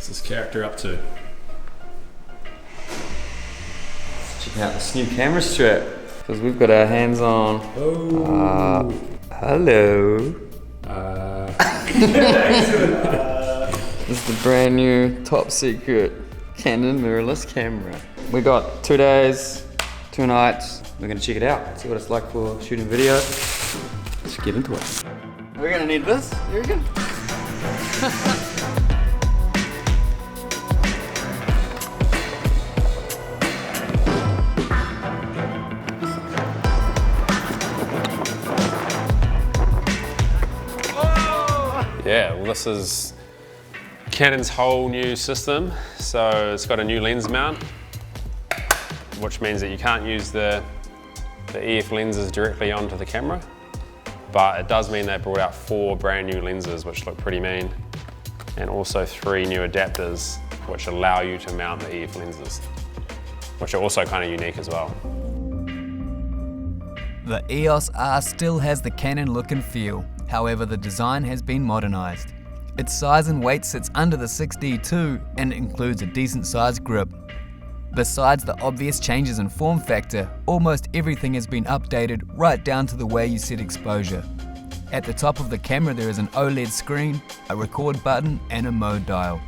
What's this character up to? Check out this new camera strap, because we've got our hands on. Oh. Hello. This is the brand new top secret Canon mirrorless camera. We got 2 days, 2 nights. We're gonna check it out, see what it's like for shooting video. Let's get into it. We're gonna need this, you reckon? Yeah, well, this is Canon's whole new system. So it's got a new lens mount, which means that you can't use the EF lenses directly onto the camera, but it does mean they brought out 4 brand new lenses which look pretty mean, and also 3 new adapters which allow you to mount the EF lenses, which are also kind of unique as well. The EOS R still has the Canon look and feel, however the design has been modernised. Its size and weight sits under the 6D2 and includes a decent sized grip. Besides the obvious changes in form factor, almost everything has been updated right down to the way you set exposure. At the top of the camera there is an OLED screen, a record button and a mode dial.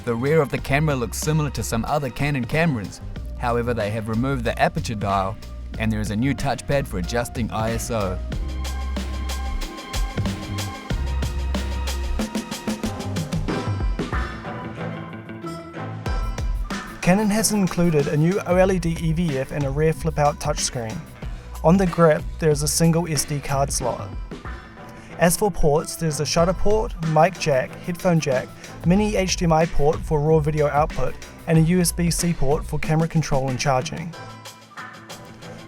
The rear of the camera looks similar to some other Canon cameras, however they have removed the aperture dial and there is a new touchpad for adjusting ISO. Canon has included a new OLED EVF and a rear flip-out touchscreen. On the grip, there is a single SD card slot. As for ports, there's a shutter port, mic jack, headphone jack, mini HDMI port for raw video output, and a USB-C port for camera control and charging.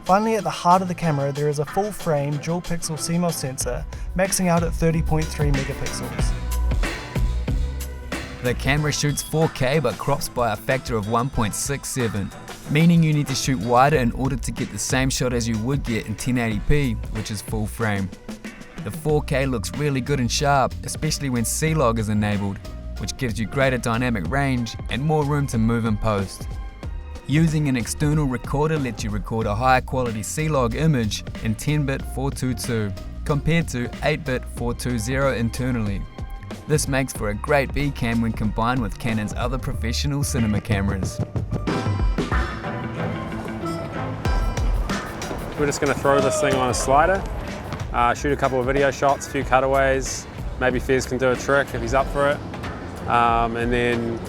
Finally, at the heart of the camera, there is a full-frame dual-pixel CMOS sensor, maxing out at 30.3 megapixels. The camera shoots 4K but crops by a factor of 1.67, meaning you need to shoot wider in order to get the same shot as you would get in 1080p, which is full frame. The 4K looks really good and sharp, especially when C-Log is enabled, which gives you greater dynamic range and more room to move in post. Using an external recorder lets you record a higher quality C-Log image in 10-bit 422 compared to 8-bit 420 internally. This makes for a great B-cam when combined with Canon's other professional cinema cameras. We're just going to throw this thing on a slider, shoot a couple of video shots, a few cutaways, maybe Fez can do a trick if he's up for it, and then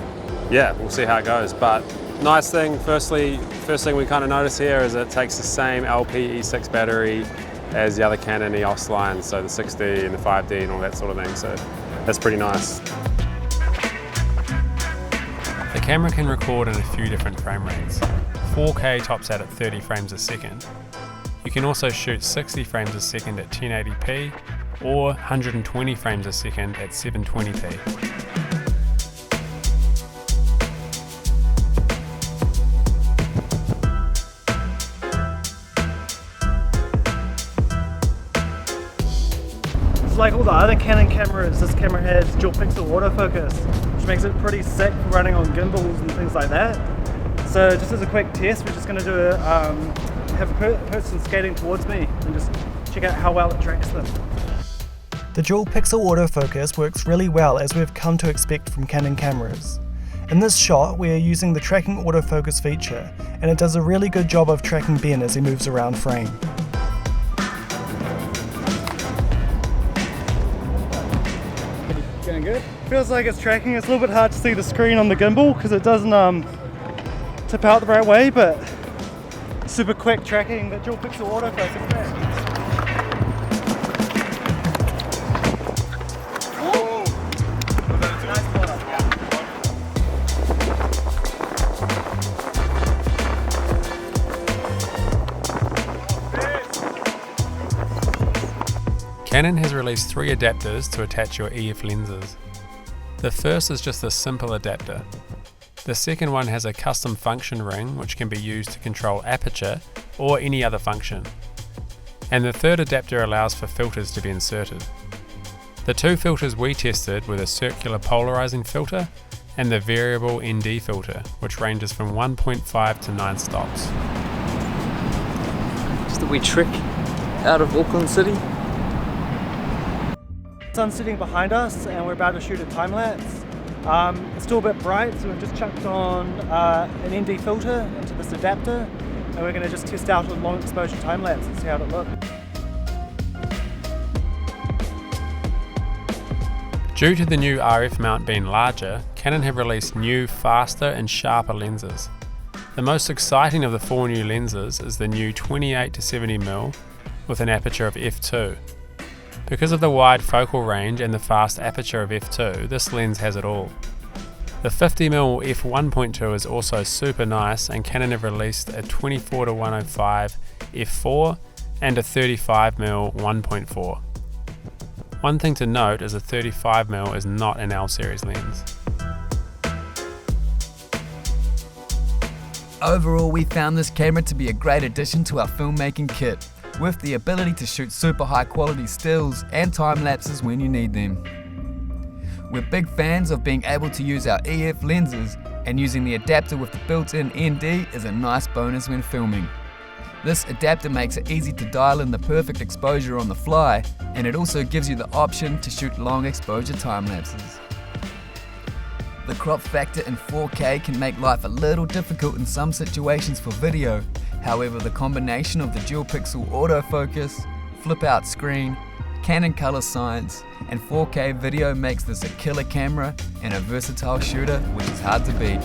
yeah, we'll see how it goes. But nice thing, first thing we kind of notice here is it takes the same LP E6 battery as the other Canon EOS lines, so the 6D and the 5D and all that sort of thing, so that's pretty nice. The camera can record in a few different frame rates. 4K tops out at 30 frames a second. You can also shoot 60 frames a second at 1080p or 120 frames a second at 720p. Like all the other Canon cameras, this camera has dual pixel autofocus, which makes it pretty sick for running on gimbals and things like that. So just as a quick test, we're just going to do have a person skating towards me and just check out how well it tracks them. The dual pixel autofocus works really well, as we've come to expect from Canon cameras. In this shot we are using the tracking autofocus feature, and it does a really good job of tracking Ben as he moves around frame. Going good. Feels like it's tracking. It's a little bit hard to see the screen on the gimbal because it doesn't tip out the right way, but super quick tracking the dual pixel autofocus back. Canon has released 3 adapters to attach your EF lenses. The first is just a simple adapter. The second one has a custom function ring which can be used to control aperture or any other function. And the third adapter allows for filters to be inserted. The 2 filters we tested were the circular polarizing filter and the variable ND filter, which ranges from 1.5 to 9 stops. Just a wee trick out of Auckland City. Sun's setting behind us and we're about to shoot a time lapse. It's still a bit bright, so we've just chucked on an ND filter into this adapter, and we're going to just test out a long exposure time lapse and see how it looks. Due to the new RF mount being larger, Canon have released new, faster and sharper lenses. The most exciting of the 4 new lenses is the new 28 to 70mm with an aperture of f2. Because of the wide focal range and the fast aperture of f2, this lens has it all. The 50mm f1.2 is also super nice, and Canon have released a 24 to 105 f4 and a 35mm 1.4. One thing to note is a 35mm is not an L series lens. Overall, we found this camera to be a great addition to our filmmaking kit, with the ability to shoot super high quality stills and time lapses when you need them. We're big fans of being able to use our EF lenses, and using the adapter with the built-in ND is a nice bonus when filming. This adapter makes it easy to dial in the perfect exposure on the fly, and it also gives you the option to shoot long exposure time lapses. The crop factor in 4K can make life a little difficult in some situations for video. However, the combination of the dual pixel autofocus, flip out screen, Canon color science, and 4K video makes this a killer camera and a versatile shooter which is hard to beat.